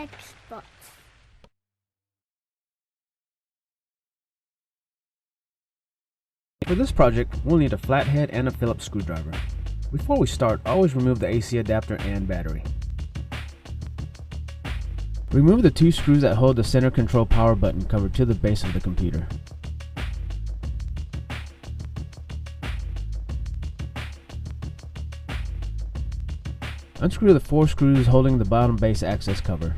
black spots. For this project, we'll need a flathead and a Phillips screwdriver. Before we start, always remove the AC adapter and battery. Remove the two screws that hold the center control power button cover to the base of the computer. Unscrew the 4 screws holding the bottom base access cover.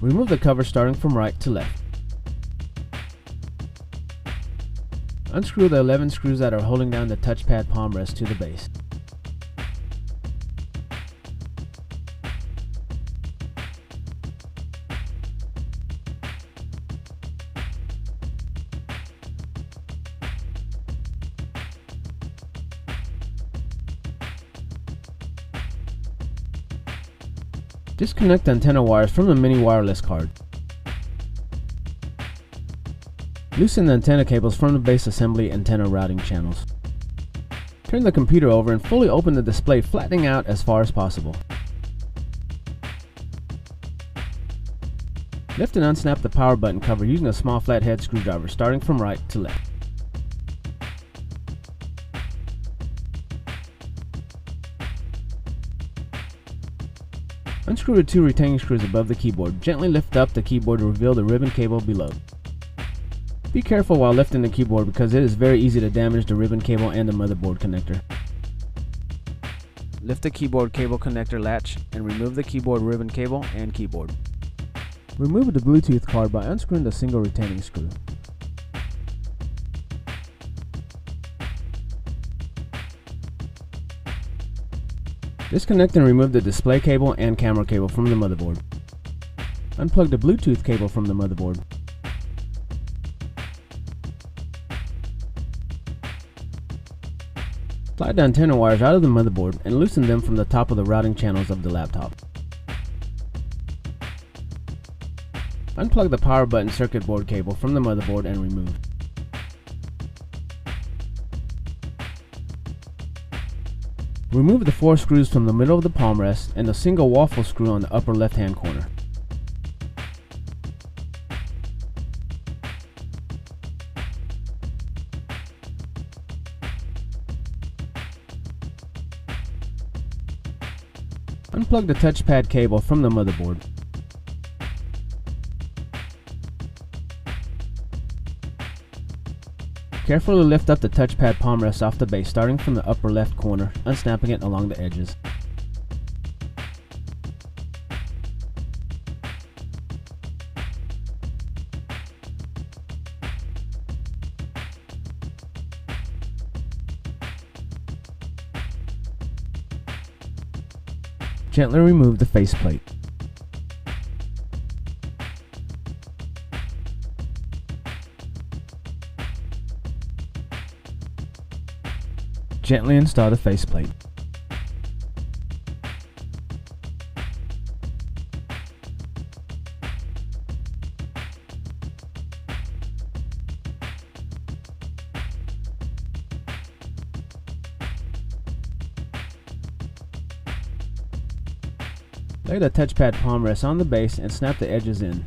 Remove the cover starting from right to left. Unscrew the 11 screws that are holding down the touchpad palm rest to the base. Disconnect the antenna wires from the mini wireless card. Loosen the antenna cables from the base assembly antenna routing channels. Turn the computer over and fully open the display, flattening out as far as possible. Lift and unsnap the power button cover using a small flathead screwdriver starting from right to left. Unscrew the 2 retaining screws above the keyboard. Gently lift up the keyboard to reveal the ribbon cable below. Be careful while lifting the keyboard because it is very easy to damage the ribbon cable and the motherboard connector. Lift the keyboard cable connector latch and remove the keyboard ribbon cable and keyboard. Remove the Bluetooth card by unscrewing the single retaining screw. Disconnect and remove the display cable and camera cable from the motherboard. Unplug the Bluetooth cable from the motherboard. Slide the antenna wires out of the motherboard and loosen them from the top of the routing channels of the laptop. Unplug the power button circuit board cable from the motherboard and remove. Remove the 4 screws from the middle of the palm rest and the single waffle screw on the upper left hand corner. Unplug the touchpad cable from the motherboard. Carefully lift up the touchpad palm rest off the base starting from the upper left corner, unsnapping it along the edges. Gently remove the faceplate. Gently install the faceplate. Lay the touchpad palm rest on the base and snap the edges in.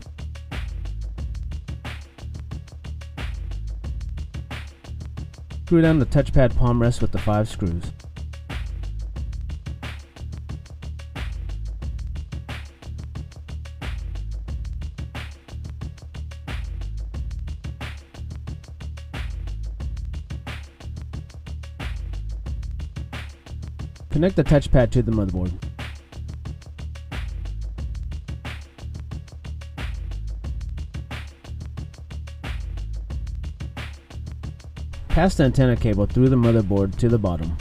Screw down the touchpad palm rest with the 5 screws. Connect the touchpad to the motherboard. Pass the antenna cable through the motherboard to the bottom.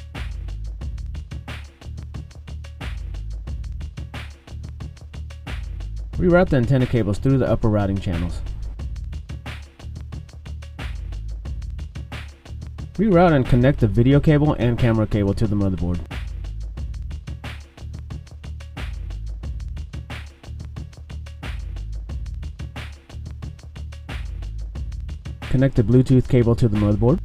Reroute the antenna cables through the upper routing channels. Reroute and connect the video cable and camera cable to the motherboard. Connect the Bluetooth cable to the motherboard.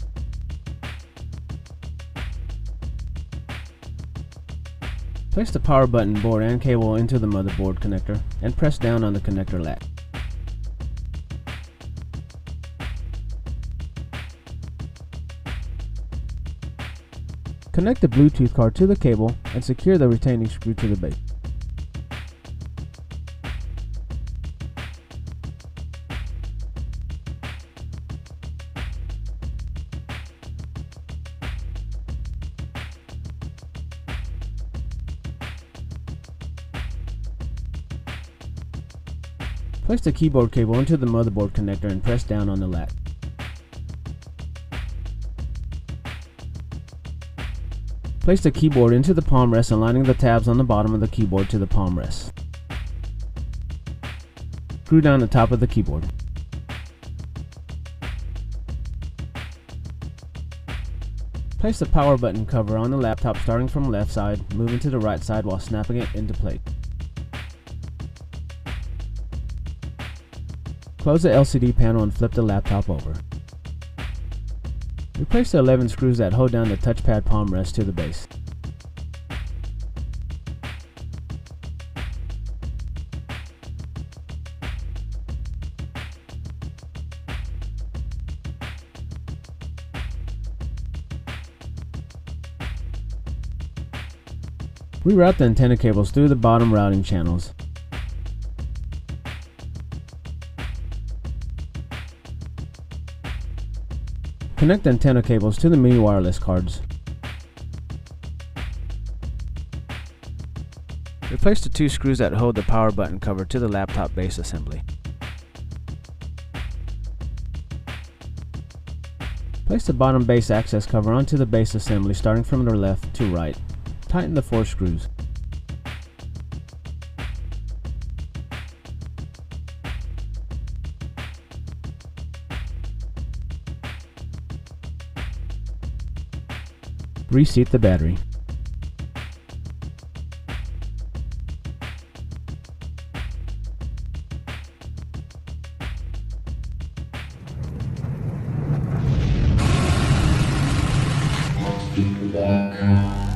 Place the power button, board, and cable into the motherboard connector and press down on the connector latch. Connect the Bluetooth card to the cable and secure the retaining screw to the base. Place the keyboard cable into the motherboard connector and press down on the latch. Place the keyboard into the palm rest, aligning the tabs on the bottom of the keyboard to the palm rest. Screw down the top of the keyboard. Place the power button cover on the laptop starting from left side, moving to the right side while snapping it into place. Close the LCD panel and flip the laptop over. Replace the 11 screws that hold down the touchpad palm rest to the base. Reroute the antenna cables through the bottom routing channels. Connect the antenna cables to the mini wireless cards. Replace the 2 screws that hold the power button cover to the laptop base assembly. Place the bottom base access cover onto the base assembly starting from the left to right. Tighten the 4 screws. Reseat the battery.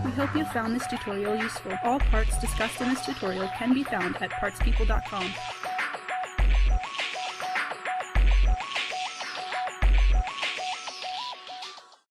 We hope you found this tutorial useful. All parts discussed in this tutorial can be found at partspeople.com.